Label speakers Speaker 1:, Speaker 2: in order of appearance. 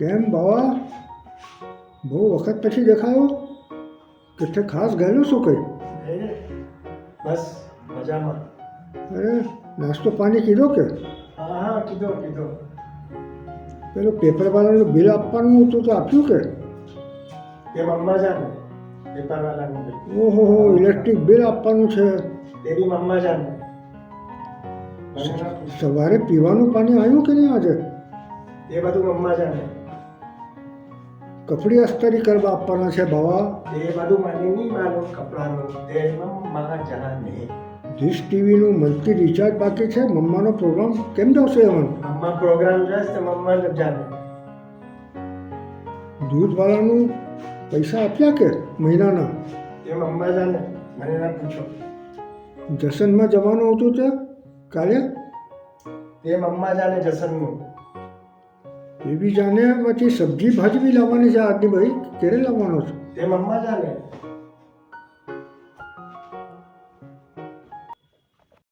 Speaker 1: કેમ બાવા બહુ વખત પછી દેખાયો? કિથે ખાસ ગયેલો શું કંઈ?
Speaker 2: બસ મજામાં.
Speaker 1: અરે નાસ્તો પાણી કીધો કે?
Speaker 2: હા કીધો.
Speaker 1: પેલું પેપરવાળાનું બિલ આપવાનું હતું તો આપ્યું કે?
Speaker 2: તે મમ્મા જાને પેપરવાળાનું બિલ.
Speaker 1: ઓહો ઇલેક્ટ્રિક બિલ આપવાનું છે.
Speaker 2: તેરી મમ્મા જાને.
Speaker 1: સવારે પીવાનું પાણી આવ્યું કે નહીં આજે?
Speaker 2: એ બધું મમ્મા જાને.
Speaker 1: કપડી અસ્તરી કરવા આપવાના છે બાવા.
Speaker 2: એ બધું મને નહીં માલુમ કપડાનું. તે મમ્મા જાને.
Speaker 1: ડીશ ટીવીનું મંથલી રિચાર્જ બાકી છે. મમ્માનો પ્રોગ્રામ કેમ જશે એમાં?
Speaker 2: મમ્મા પ્રોગ્રામ જોઈશ તો મમ્મા જ જાને.
Speaker 1: દૂધવાળાનું પૈસા આપ્યા કે મહિનાના?
Speaker 2: એ મમ્મા જાને. મને ના પૂછો.
Speaker 1: જશનમાં જવાનું હતું તે કાલે?
Speaker 2: એ મમ્મા જાને જસનનું.
Speaker 1: એ બી જાને. પછી સબ્જી ભાજી બી લાવવાની છે આજની ભાઈ. ક્યારે લાવવાનો છે?
Speaker 2: તે મમ્મા જાને.